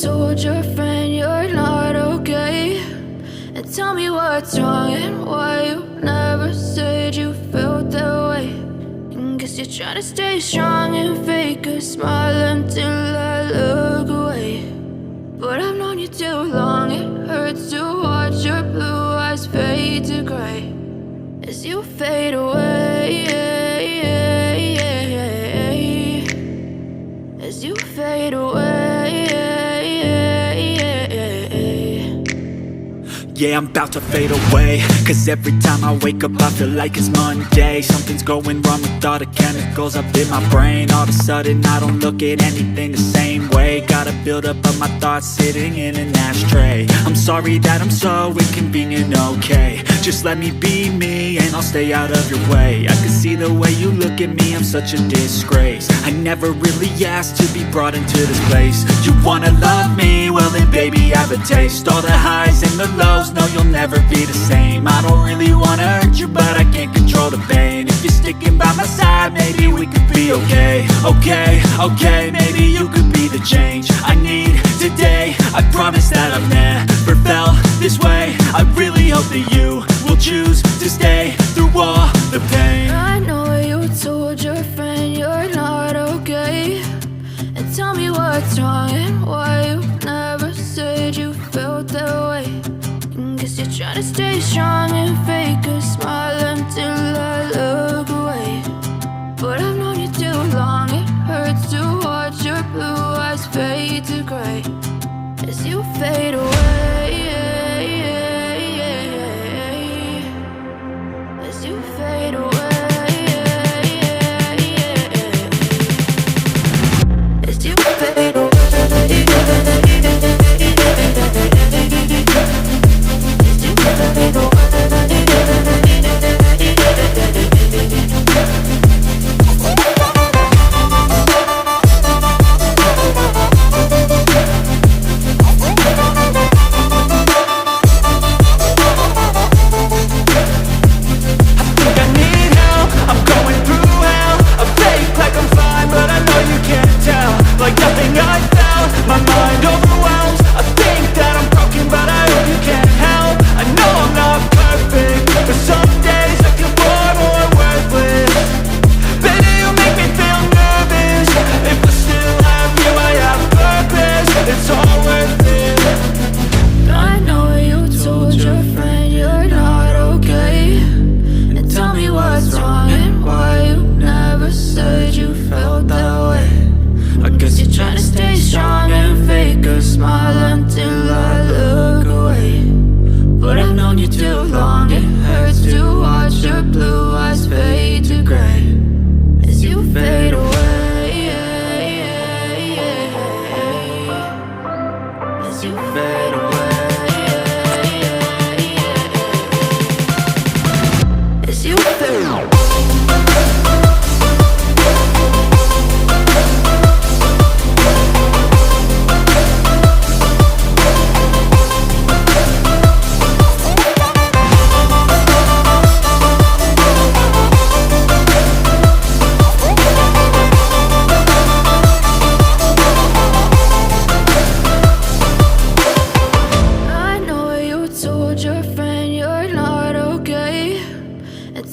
told your friend you're not okay? And tell me what's wrong and why you never said you felt that way. And guess you're trying to stay strong and fake a smile until I look away. But I've known you too long, it hurts to watch your blue eyes fade to gray as you fade away, as you fade away. Yeah, I'm about to fade away, cause every time I wake up I feel like it's Monday. Something's going wrong with all the chemicals up in my brain. All of a sudden I don't look at anything the same way. Got a buildup of my thoughts sitting in an ashtray. I'm sorry that I'm so inconvenient, okay? Just let me be me and I'll stay out of your way. I can see the way you look at me, I'm such a disgrace. I never really asked to be brought into this place. You wanna love me? Well then baby have a taste. All the highs and the lows, no, you'll never be the same. I don't really wanna hurt you, but I can't control the pain. If you're sticking by my side, maybe we could be okay. Okay, maybe you could be the change I need today. I promise that I've never felt this way. I really hope that you will choose to stay through all the pain. I know you told your friend you're not okay. And tell me what's wrong and why you never said you felt that way. Guess you're trying to stay strong and fake a smile until I look away. But I've known you too long, it hurts to watch your blue eyes fade to gray as you fade away, as you fade away, as you fade away.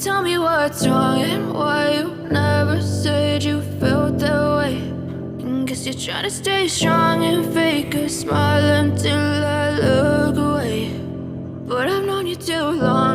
Tell me what's wrong and why you never said you felt that way. And guess you're trying to stay strong and fake a smile until I look away. But I've known you too long.